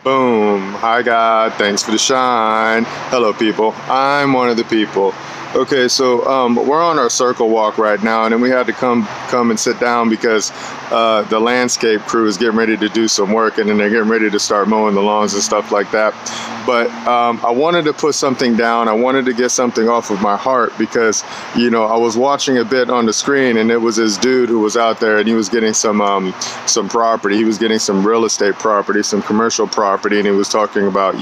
Boom. Hi, God. Thanks for the shine. Hello, people. I'm one of the people. Okay, so we're on our circle walk right now, and then we had to come and sit down because the landscape crew is getting ready to do some work, and then they're getting ready to start mowing the lawns and stuff like that. But I wanted to put something down. I wanted to get something off of my heart because, I was watching a bit on the screen, and it was this dude who was out there, and he was getting some property. He was getting some real estate property, some commercial property, and he was talking about,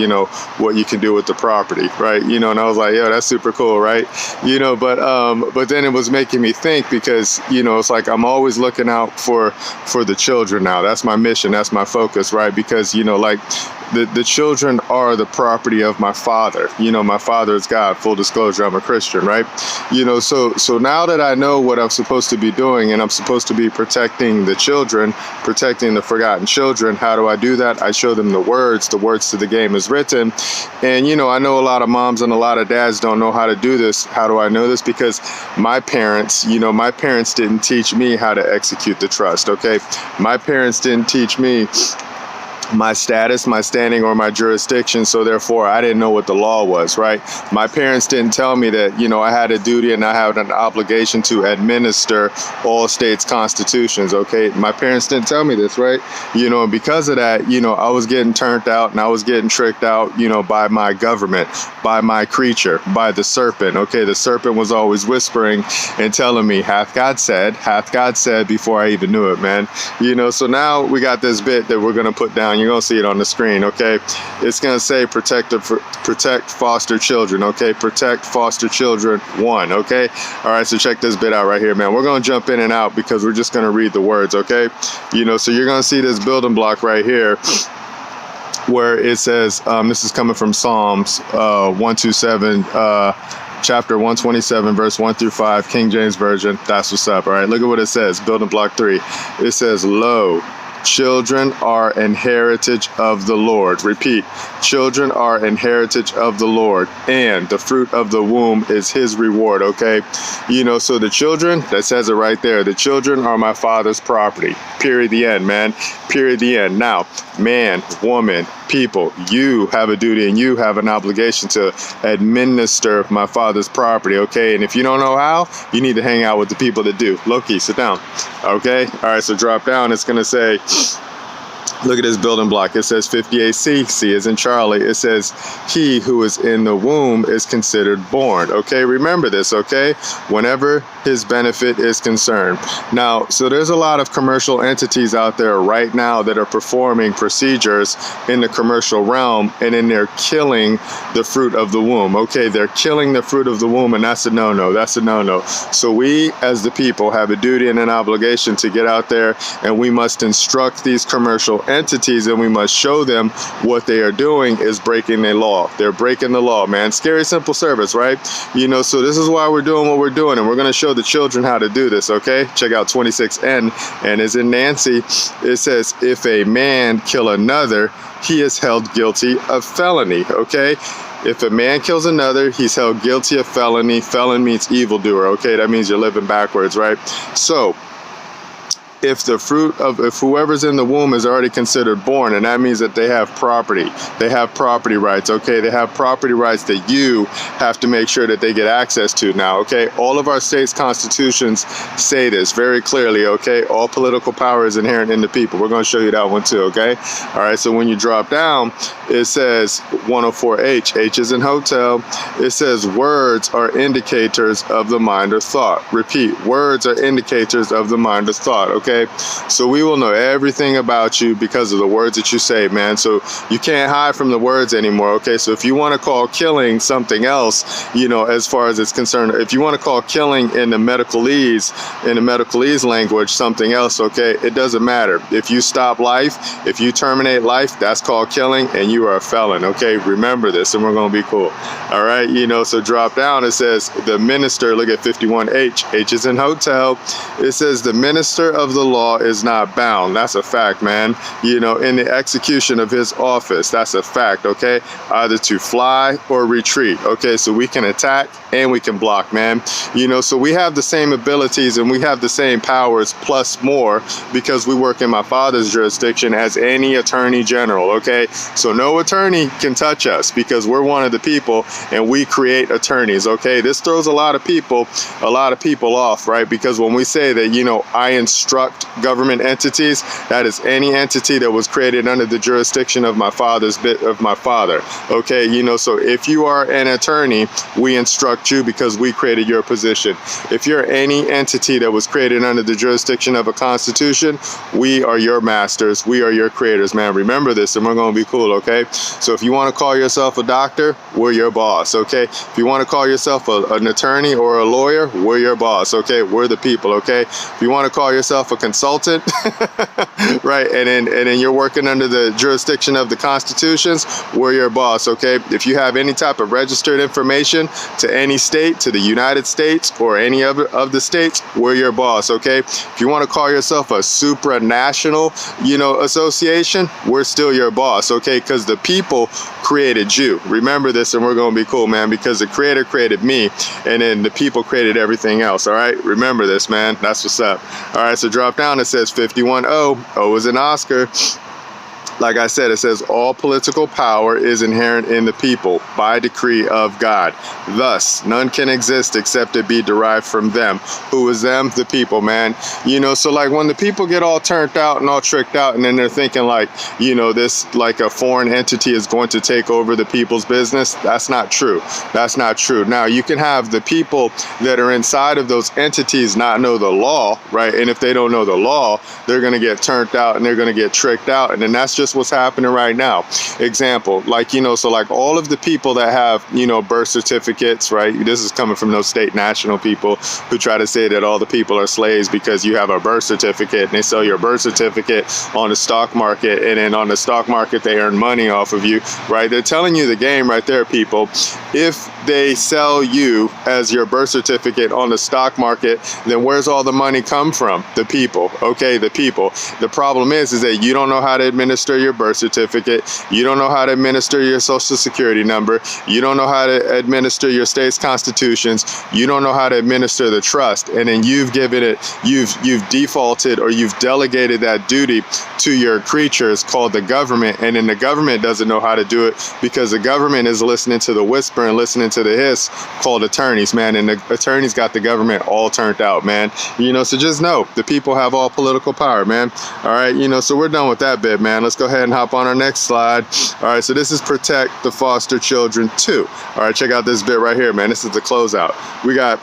what you can do with the property, right? And I was like, yo, that's super cool, right? But then it was making me think because, it's like I'm always looking out for the children now. That's my mission. That's my focus, right? Because, the children are the property of my father. My father is God. Full disclosure, I'm a Christian, right? So now that I know what I'm supposed to be doing and I'm supposed to be protecting the children, protecting the forgotten children, how do I do that? I show them the words to the game is written. And, I know a lot of moms and a lot of dads don't know how to do this. How do I know this? Because my parents didn't teach me how to execute the trust, okay? My parents didn't teach me my status, my standing, or my jurisdiction, so therefore I didn't know what the law was, right? My parents didn't tell me that, I had a duty and I had an obligation to administer all states' constitutions, okay? My parents didn't tell me this, right? And because of that, I was getting turned out and I was getting tricked out, by my government, by my creature, by the serpent, okay? The serpent was always whispering and telling me, hath God said, before I even knew it, man. So now we got this bit that we're going to put down. You're going to see it on the screen, okay? It's going to say protect foster children, okay? Protect foster children 1, okay? All right, so check this bit out right here, man. We're going to jump in and out because we're just going to read the words, okay? So you're going to see this building block right here where it says, this is coming from Psalms 127, chapter 127, verse 1 through 5, King James Version. That's what's up, all right? Look at what it says, building block 3. It says, lo, children are an heritage of the Lord. Repeat, children are an heritage of the Lord, and the fruit of the womb is his reward, okay? So the children, that says it right there, the children are my father's property. Period, the end, man. Period, the end. Now, man, woman, people, you have a duty and you have an obligation to administer my father's property, okay? And if you don't know how, you need to hang out with the people that do. Loki, sit down, okay? All right, so drop down. It's going to say, look at this building block. It says 58C. C is in Charlie. It says, he who is in the womb is considered born. Okay, remember this, okay? Whenever his benefit is concerned. Now, so there's a lot of commercial entities out there right now that are performing procedures in the commercial realm, and then they're killing the fruit of the womb. Okay, they're killing the fruit of the womb, and that's a no-no. That's a no-no. So we, as the people, have a duty and an obligation to get out there, and we must instruct these commercial entities, and we must show them what they are doing is breaking the law. They're breaking the law, man. Scary simple service, right? So this is why we're doing what we're doing, and we're going to show the children how to do this, okay? Check out 26N, and as in Nancy, it says, if a man kill another, he is held guilty of felony, okay? If a man kills another, he's held guilty of felony. Felon means evildoer, okay? That means you're living backwards, right? So, if whoever's in the womb is already considered born, and that means that they have property rights, okay? They have property rights that you have to make sure that they get access to now, okay? All of our states' constitutions say this very clearly, okay? All political power is inherent in the people. We're going to show you that one too, okay? All right, so when you drop down, it says 104H. H is in hotel. It says words are indicators of the mind or thought. Repeat, words are indicators of the mind or thought, okay? So we will know everything about you because of the words that you say, man. So you can't hide from the words anymore, okay? So if you want to call killing something else, as far as it's concerned, if you want to call killing in the medicalese language something else, okay, it doesn't matter. If you stop life, if you terminate life, that's called killing, and you are a felon, okay? Remember this, and we're going to be cool. All right, so drop down, it says the minister, look at 51H. H is in hotel. It says the minister of the law is not bound. That's a fact, man. You know, in the execution of his office, that's a fact, okay? Either to fly or retreat, okay? So we can attack and we can block, man. You know, so we have the same abilities and we have the same powers plus more because we work in my father's jurisdiction as any attorney general, okay? So no attorney can touch us because we're one of the people and we create attorneys, okay? This throws a lot of people off, right? Because when we say that, you know, I instruct government entities, that is any entity that was created under the jurisdiction of my father, okay? You know, so if you are an attorney, we instruct you because we created your position. If you're any entity that was created under the jurisdiction of a constitution, we are your masters, we are your creators, man. Remember this and we're going to be cool, okay? So if you want to call yourself a doctor, we're your boss, okay? If you want to call yourself an attorney or a lawyer, we're your boss, okay? We're the people, okay? If you want to call yourself a consultant, right, and then you're working under the jurisdiction of the constitutions, we're your boss, okay? If you have any type of registered information to any state, to the United States or any other of the states, we're your boss, okay? If you want to call yourself a supranational, you know, association, we're still your boss, okay? Because the people created you. Remember this and we're going to be cool, man, because the creator created me and then the people created everything else, all right? Remember this, man. That's what's up. All right, so drop down. It says 51O. O is an Oscar. Like I said, it says all political power is inherent in the people by decree of God. Thus, none can exist except it be derived from them. Who is them? The people, man. You know, so like when the people get all turned out and all tricked out and then they're thinking like, you know, this like a foreign entity is going to take over the people's business. That's not true. That's not true. Now, you can have the people that are inside of those entities not know the law, right? And if they don't know the law, they're going to get turned out and they're going to get tricked out. And then that's just what's happening right now. Example, like, you know, so like all of the people that have, you know, birth certificates, right? This is coming from those state national people who try to say that all the people are slaves because you have a birth certificate and they sell your birth certificate on the stock market, and then on the stock market they earn money off of you, right? They're telling you the game right there, people. If they sell you as your birth certificate on the stock market, then where's all the money come from? The people, okay? The people. The problem is that you don't know how to administer your birth certificate. You don't know how to administer your social security number. You don't know how to administer your state's constitutions. You don't know how to administer the trust. And then you've given it, you've defaulted or you've delegated that duty to your creatures called the government. And then the government doesn't know how to do it because the government is listening to the whisper and listening to the hiss called attorneys, man. And the attorneys got the government all turned out, man. You know, so just know the people have all political power, man. All right, you know, so we're done with that bit, man. Let's go ahead and hop on our next slide. All right, so this is protect the foster children too. All right, check out this bit right here, man. This is the closeout. We got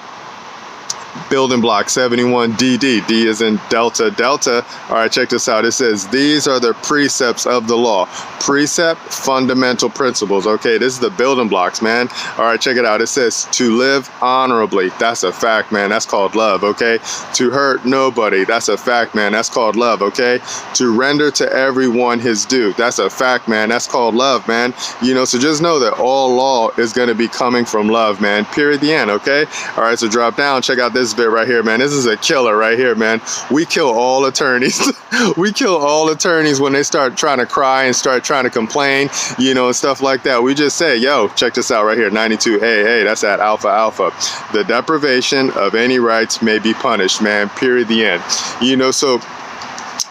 building block 71DD. D is in Delta. Delta. All right, check this out. It says these are the precepts of the law. Precept, fundamental principles. Okay, this is the building blocks, man. All right, check it out. It says to live honorably. That's a fact, man. That's called love. Okay. To hurt nobody. That's a fact, man. That's called love. Okay. To render to everyone his due. That's a fact, man. That's called love, man. You know, so just know that all law is going to be coming from love, man. Period. The end. Okay. All right, so drop down. Check out this bit right here, man. This is a killer right here, man. We kill all attorneys. We kill all attorneys when they start trying to cry and start trying to complain, you know, and stuff like that. We just say, yo, check this out right here, 92AA. That's at Alpha Alpha. The deprivation of any rights may be punished, man. Period. The end. You know, so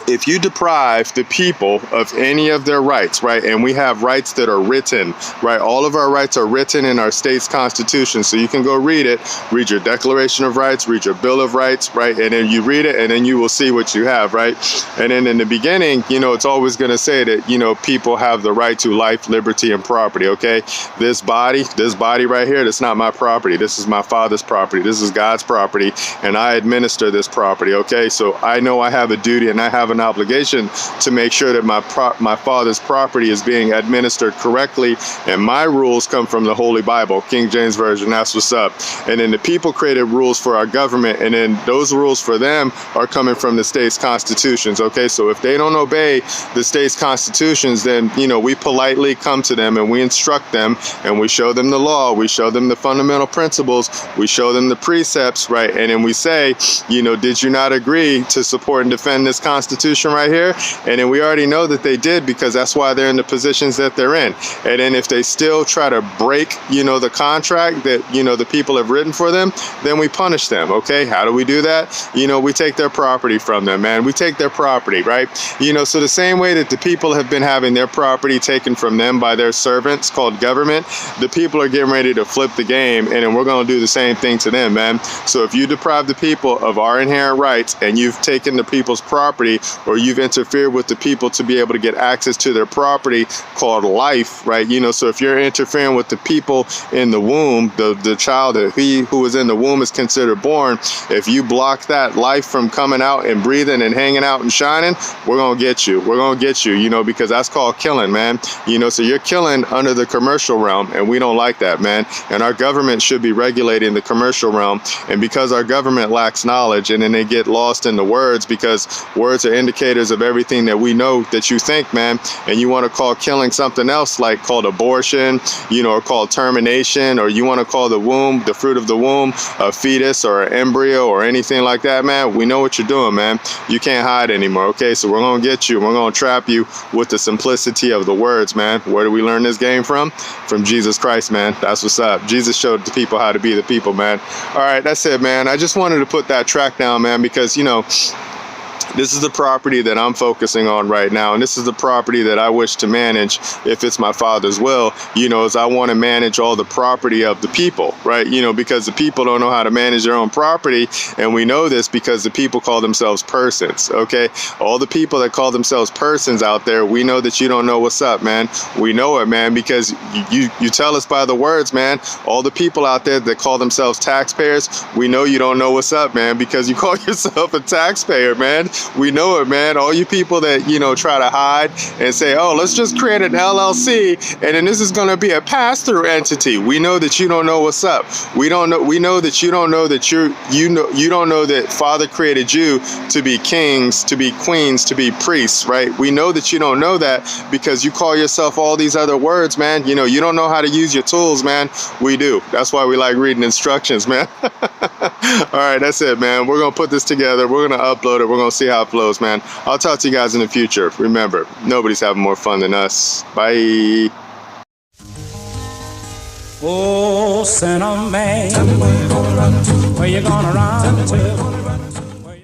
if you deprive the people of any of their rights, right, and we have rights that are written, right, all of our rights are written in our state's constitution, so you can go read it, read your Declaration of Rights, read your Bill of Rights, right, and then you read it, and then you will see what you have, right, and then in the beginning, you know, it's always going to say that, you know, people have the right to life, liberty, and property, okay? This body right here, that's not my property. This is my Father's property. This is God's property, and I administer this property, okay? So I know I have a duty and I have an an obligation to make sure that my father's property is being administered correctly, and my rules come from the Holy Bible, King James Version. That's what's up. And then the people created rules for our government, and then those rules for them are coming from the state's constitutions. Okay, so if they don't obey the state's constitutions, then we politely come to them and we instruct them, and we show them the law, we show them the fundamental principles, we show them the precepts, right? And then we say, did you not agree to support and defend this constitution right here? And then we already know that they did, because that's why they're in the positions that they're in. And then if they still try to break the contract that the people have written for them, then we punish them. Okay, how do we do that? We take their property from them, man. We take their property, right? So the same way that the people have been having their property taken from them by their servants called government, the people are getting ready to flip the game, and then we're going to do the same thing to them, man. So if you deprive the people of our inherent rights, and you've taken the people's property, or you've interfered with the people to be able to get access to their property called life, right? So if you're interfering with the people in the womb, the child, he who was in the womb is considered born. If you block that life from coming out and breathing and hanging out and shining, we're going to get you. We're going to get you, because that's called killing, man. So you're killing under the commercial realm, and we don't like that, man. And our government should be regulating the commercial realm. And because our government lacks knowledge, and then they get lost in the words, because words are indicators of everything that we know that you think, man, and you want to call killing something else, like called abortion, or called termination, or you want to call the womb, the fruit of the womb, a fetus or an embryo or anything like that, man, we know what you're doing, man. You can't hide anymore. Okay, so we're going to get you. We're going to trap you with the simplicity of the words, man. Where do we learn this game from? From Jesus Christ, man. That's what's up. Jesus showed the people how to be the people, man. All right, that's it, man. I just wanted to put that track down, man, because this is the property that I'm focusing on right now, and this is the property that I wish to manage if it's my Father's will, is I want to manage all the property of the people, right? Because the people don't know how to manage their own property, and we know this because the people call themselves persons, okay? All the people that call themselves persons out there, we know that you don't know what's up, man. We know it, man, because you tell us by the words, man. All the people out there that call themselves taxpayers, we know you don't know what's up, man, because you call yourself a taxpayer, man. We know it, man. All you people that, try to hide and say, oh, let's just create an LLC, and then this is going to be a pass-through entity. We know that you don't know what's up. We know that you don't know that you don't know that Father created you to be kings, to be queens, to be priests, right? We know that you don't know that because you call yourself all these other words, man. You don't know how to use your tools, man. We do. That's why we like reading instructions, man. All right, that's it, man. We're going to put this together. We're going to upload it. We're going to see how it flows, man. I'll talk to you guys in the future. Remember, nobody's having more fun than us. Bye. Oh, sinner man, tell me where you gonna run to? Where you gonna run to?